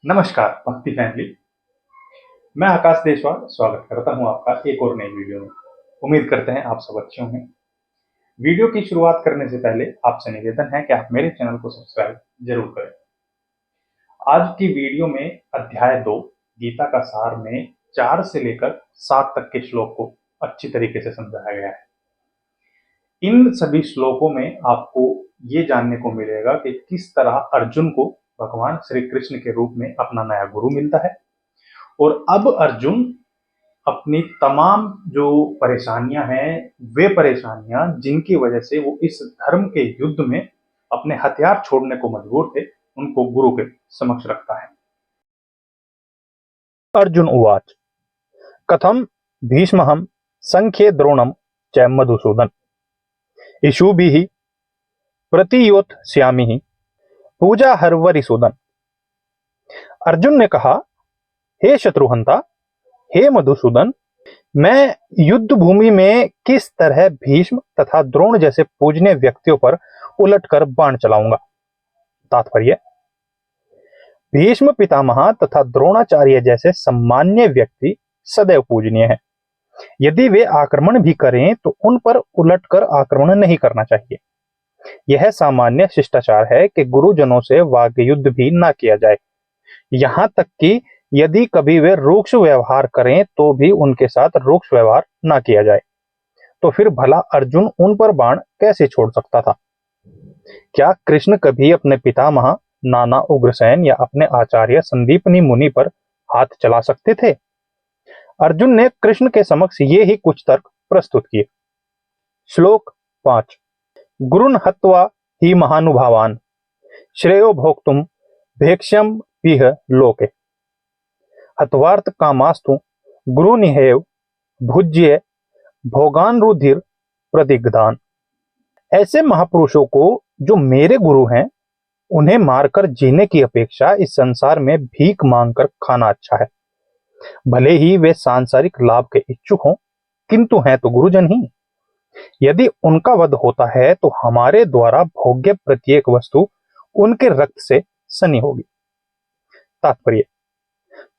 नमस्कार भक्ति फैमिली। मैं आकाश देशवाल स्वागत करता हूं आपका एक और नई वीडियो में। उम्मीद करते हैं आप सब अच्छे होंगे। वीडियो की शुरुआत करने से पहले आपसे निवेदन है कि आप मेरे चैनल को सब्सक्राइब जरूर करें। आज की वीडियो में अध्याय 2 गीता का सार में 4 से लेकर 7 तक के श्लोक को अच्छी तरीके से समझाया गया है। इन सभी श्लोकों में आपको ये जानने को मिलेगा कि किस तरह अर्जुन को भगवान श्री कृष्ण के रूप में अपना नया गुरु मिलता है और अब अर्जुन अपनी तमाम जो परेशानियां हैं, वे परेशानियां जिनकी वजह से वो इस धर्म के युद्ध में अपने हथियार छोड़ने को मजबूर थे, उनको गुरु के समक्ष रखता है। अर्जुन उवाच कथम भीष्महं संख्ये द्रोणं च मधुसूदन इषुभिः प्रतियोत्स्यामि पूजा हर्वरिसूदन। अर्जुन ने कहा, हे शत्रुहंता, हे मधुसूदन, मैं युद्ध भूमि में किस तरह भीष्म तथा द्रोण जैसे पूजनीय व्यक्तियों पर उलटकर बाण चलाऊंगा। तात्पर्य, भीष्म पितामह तथा द्रोणाचार्य जैसे सम्मान्य व्यक्ति सदैव पूजनीय हैं। यदि वे आक्रमण भी करें तो उन पर उलटकर आक्रमण नहीं करना चाहिए। यह सामान्य शिष्टाचार है कि गुरुजनों से वाग्युद्ध युद्ध भी ना किया जाए। यहां तक कि यदि कभी वे रूक्ष व्यवहार करें तो भी उनके साथ रूक्ष व्यवहार ना किया जाए। तो फिर भला अर्जुन उन पर बाण कैसे छोड़ सकता था? क्या कृष्ण कभी अपने पितामह नाना उग्रसेन या अपने आचार्य संदीपनी मुनि पर हाथ चला सकते थे? अर्जुन ने कृष्ण के समक्ष ये ही कुछ तर्क प्रस्तुत किए। श्लोक 5। गुरुन हत्वा ही महानुभावान श्रेयो भोक्तुम भेक्ष्यम पीह लोके हत्वार्थ कामास्तु गुरुनिहेव भुज्य भोगान रुधिर प्रतिग्धान। ऐसे महापुरुषों को जो मेरे गुरु हैं, उन्हें मारकर जीने की अपेक्षा इस संसार में भीख मांगकर खाना अच्छा है। भले ही वे सांसारिक लाभ के इच्छुक हों, किंतु हैं तो गुरुजन ही। यदि उनका वध होता है तो हमारे द्वारा भोग्य प्रत्येक वस्तु उनके रक्त से सनी होगी। तात्पर्य,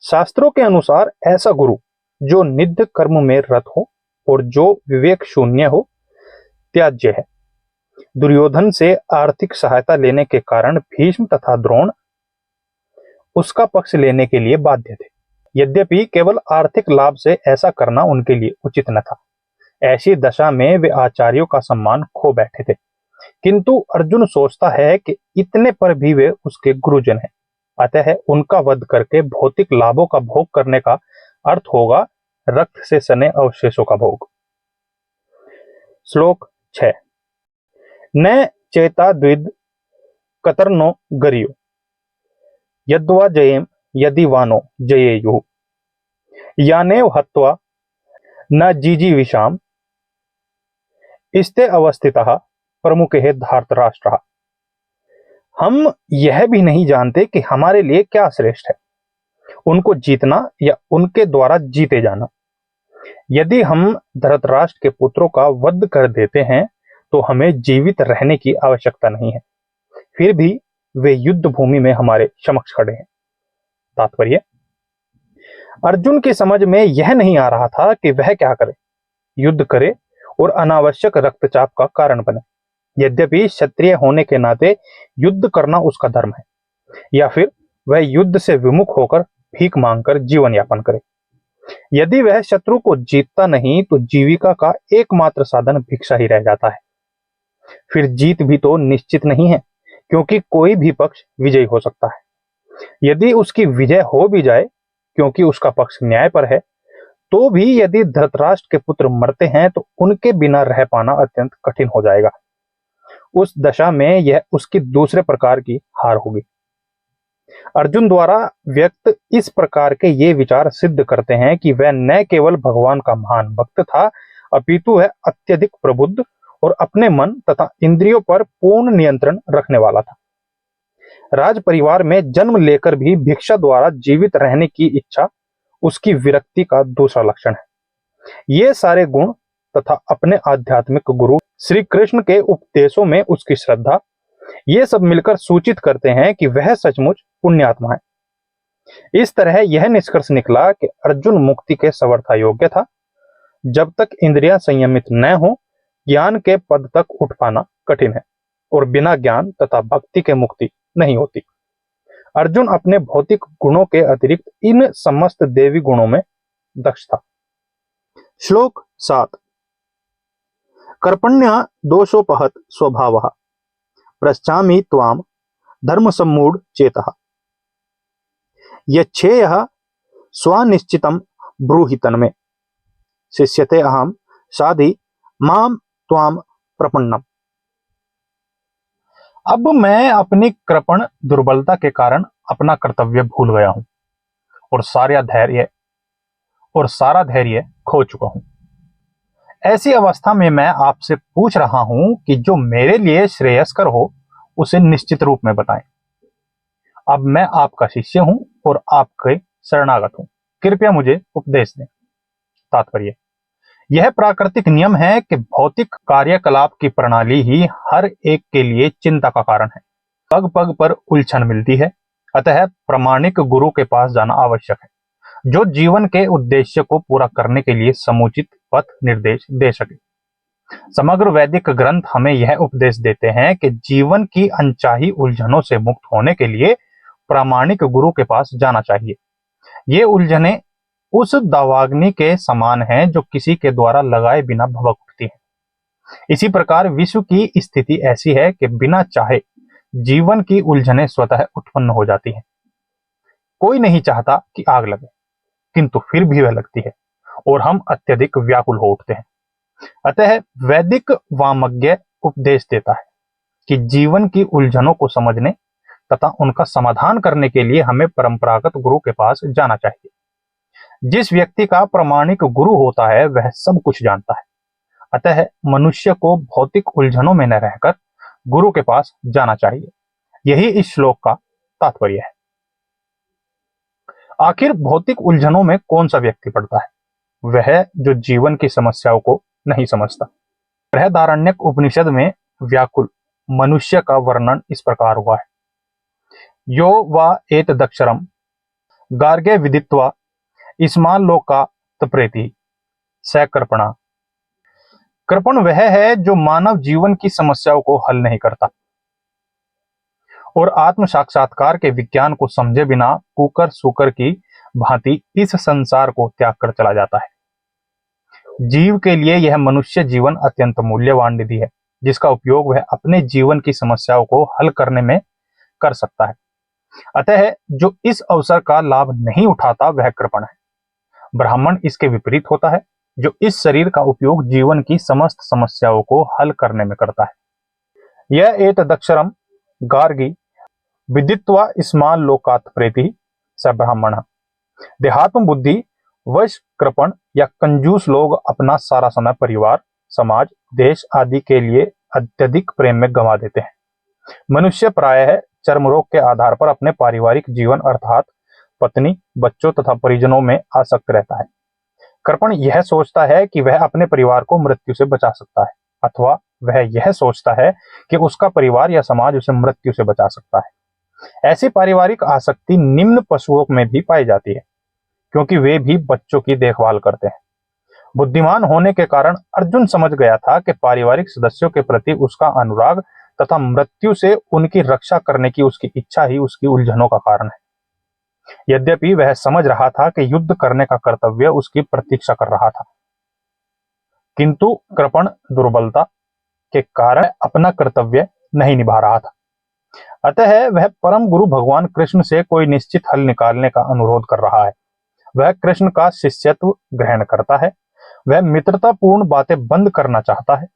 शास्त्रों के अनुसार ऐसा गुरु जो नित्य कर्म में रत हो और जो विवेक शून्य हो, त्याज्य है। दुर्योधन से आर्थिक सहायता लेने के कारण भीष्म तथा द्रोण उसका पक्ष लेने के लिए बाध्य थे। यद्यपि केवल आर्थिक लाभ से ऐसा करना उनके लिए उचित न था। ऐसी दशा में वे आचार्यों का सम्मान खो बैठे थे। किंतु अर्जुन सोचता है कि इतने पर भी वे उसके गुरुजन हैं, अतः उनका वध करके भौतिक लाभों का भोग करने का अर्थ होगा रक्त से सने अवशेषों का भोग। श्लोक 6। न चेता द्विद कतर्नो गरियो यद्वा जयेम यदि वानो जयेयुः यानेव हत्वा न जीजीविषाम इस्ते अवस्थितः प्रमुखे धार्तराष्ट्रः। हम यह भी नहीं जानते कि हमारे लिए क्या श्रेष्ठ है, उनको जीतना या उनके द्वारा जीते जाना। यदि हम धृतराष्ट्र के पुत्रों का वध कर देते हैं तो हमें जीवित रहने की आवश्यकता नहीं है, फिर भी वे युद्ध भूमि में हमारे समक्ष खड़े हैं। तात्पर्य, अर्जुन की समझ में यह नहीं आ रहा था कि वह क्या करे, युद्ध करे और अनावश्यक रक्तचाप का कारण बने। यद्यपि क्षत्रिय होने के नाते युद्ध करना उसका धर्म है, या फिर वह युद्ध से विमुख होकर भीख मांगकर जीवन यापन करे। यदि वह शत्रु को जीतता नहीं तो जीविका का एकमात्र साधन भिक्षा ही रह जाता है। फिर जीत भी तो निश्चित नहीं है, क्योंकि कोई भी पक्ष विजयी हो सकता है। यदि उसकी विजय हो भी जाए, क्योंकि उसका पक्ष न्याय पर है, तो भी यदि धृतराष्ट्र के पुत्र मरते हैं तो उनके बिना रह पाना अत्यंत कठिन हो जाएगा। उस दशा में यह उसकी दूसरे प्रकार की हार होगी। अर्जुन द्वारा व्यक्त इस प्रकार के ये विचार सिद्ध करते हैं कि वह न केवल भगवान का महान भक्त था, अपितु वह अत्यधिक प्रबुद्ध और अपने मन तथा इंद्रियों पर पूर्ण नियंत्रण रखने वाला था। राज परिवार में जन्म लेकर भी भिक्षा द्वारा जीवित रहने की इच्छा उसकी विरक्ति का दूसरा लक्षण है। ये सारे गुण तथा अपने आध्यात्मिक गुरु श्री कृष्ण के उपदेशों में उसकी श्रद्धा, ये सब मिलकर सूचित करते हैं कि वह सचमुच पुण्यात्मा है। इस तरह यह निष्कर्ष निकला कि अर्जुन मुक्ति के सर्वथा योग्य था। जब तक इंद्रियां संयमित न हो, ज्ञान के पद तक उठ पाना कठिन है और बिना ज्ञान तथा भक्ति के मुक्ति नहीं होती। अर्जुन अपने भौतिक गुणों के अतिरिक्त इन समस्त देवी गुणों में दक्ष था। श्लोक 7। कर्पण्या दोषोपहत स्वभावः पृच्छामि त्वाम धर्म सम्मूढ़ चेतः यच्छेयः स्वनिश्चितं ब्रूहि तन्मे शिष्यते अहम साधि माम त्वाम प्रपन्नम। अब मैं अपनी कृपण दुर्बलता के कारण अपना कर्तव्य भूल गया हूं और सारा धैर्य खो चुका हूं। ऐसी अवस्था में मैं आपसे पूछ रहा हूं कि जो मेरे लिए श्रेयस्कर हो उसे निश्चित रूप में बताएं। अब मैं आपका शिष्य हूं और आपके शरणागत हूं, कृपया मुझे उपदेश दें। तात्पर्य, यह प्राकृतिक नियम है कि भौतिक कार्यकलाप की प्रणाली ही हर एक के लिए चिंता का कारण है। पग पग पर उलझन मिलती है, अतः प्रामाणिक गुरु के पास जाना आवश्यक है, जो जीवन के उद्देश्य को पूरा करने के लिए समुचित पथ निर्देश दे सके। समग्र वैदिक ग्रंथ हमें यह उपदेश देते हैं कि जीवन की अनचाही उलझनों से मुक्त होने के लिए प्रामाणिक गुरु के पास जाना चाहिए। ये उलझनें उस दावाग्नि के समान हैं जो किसी के द्वारा लगाए बिना भभक उठती हैं। इसी प्रकार विश्व की स्थिति ऐसी है कि बिना चाहे जीवन की उलझनें स्वतः उत्पन्न हो जाती हैं। कोई नहीं चाहता कि आग लगे, किंतु फिर भी वह लगती है और हम अत्यधिक व्याकुल हो उठते हैं। अतः वैदिक वामज्ञ उपदेश देता है कि जीवन की उलझनों को समझने तथा उनका समाधान करने के लिए हमें परंपरागत गुरु के पास जाना चाहिए। जिस व्यक्ति का प्रामाणिक गुरु होता है वह सब कुछ जानता है, अतः मनुष्य को भौतिक उलझनों में न रहकर गुरु के पास जाना चाहिए। यही इस श्लोक का तात्पर्य है। आखिर भौतिक उलझनों में कौन सा व्यक्ति पड़ता है? वह जो जीवन की समस्याओं को नहीं समझता। बृहदारण्यक उपनिषद में व्याकुल मनुष्य का वर्णन इस प्रकार हुआ है। यो वा एतदक्षरम गार्गे विदित्वा इस्मान लोका तप्रेति स कृपणा। कृपण वह है जो मानव जीवन की समस्याओं को हल नहीं करता और आत्म साक्षात्कार के विज्ञान को समझे बिना कुकर सुकर की भांति इस संसार को त्याग कर चला जाता है। जीव के लिए यह मनुष्य जीवन अत्यंत मूल्यवान निधि है, जिसका उपयोग वह अपने जीवन की समस्याओं को हल करने में कर सकता है। अतः जो इस अवसर का लाभ नहीं उठाता वह कृपण है। ब्राह्मण इसके विपरीत होता है, जो इस शरीर का उपयोग जीवन की समस्त समस्याओं को हल करने में करता है। यह एतदक्षरम गार्गी विदित्वा इस्माल लोकात् प्रेति स ब्राह्मण। देहात्म बुद्धि वश कृपण या कंजूस लोग अपना सारा समय परिवार, समाज, देश आदि के लिए अत्यधिक प्रेम में गंवा देते हैं। मनुष्य प्रायः चर्म रोग के आधार पर अपने पारिवारिक जीवन अर्थात पत्नी, बच्चों तथा परिजनों में आसक्त रहता है। कृपण यह सोचता है कि वह अपने परिवार को मृत्यु से बचा सकता है, अथवा वह यह सोचता है कि उसका परिवार या समाज उसे मृत्यु से बचा सकता है। ऐसी पारिवारिक आसक्ति निम्न पशुओं में भी पाई जाती है, क्योंकि वे भी बच्चों की देखभाल करते हैं। बुद्धिमान होने के कारण अर्जुन समझ गया था कि पारिवारिक सदस्यों के प्रति उसका अनुराग तथा मृत्यु से उनकी रक्षा करने की उसकी इच्छा ही उसकी उलझनों का कारण है। यद्यपि वह समझ रहा था कि युद्ध करने का कर्तव्य उसकी प्रतीक्षा कर रहा था, किंतु कृपण दुर्बलता के कारण अपना कर्तव्य नहीं निभा रहा था। अतः वह परम गुरु भगवान कृष्ण से कोई निश्चित हल निकालने का अनुरोध कर रहा है। वह कृष्ण का शिष्यत्व ग्रहण करता है। वह मित्रतापूर्ण बातें बंद करना चाहता है।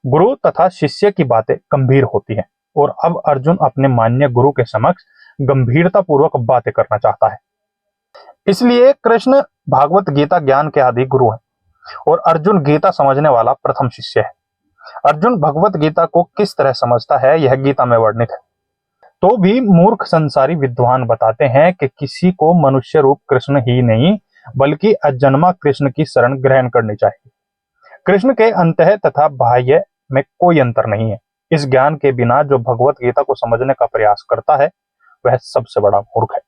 गुरु तथा शिष्य की बातें गंभीर होती हैं और अब अर्जुन अपने मान्य गुरु के समक्ष गंभीरता पूर्वक बातें करना चाहता है। इसलिए कृष्ण भागवत गीता ज्ञान के आदि गुरु हैं और अर्जुन गीता समझने वाला प्रथम शिष्य है। अर्जुन भगवत गीता को किस तरह समझता है यह गीता में वर्णित है। तो भी मूर्ख संसारी विद्वान बताते हैं कि किसी को मनुष्य रूप कृष्ण ही नहीं बल्कि अजन्मा कृष्ण की शरण ग्रहण करनी चाहिए। कृष्ण के अंतः तथा बाह्य में कोई अंतर नहीं है। इस ज्ञान के बिना जो भगवत गीता को समझने का प्रयास करता है वह सबसे बड़ा मूर्ख है।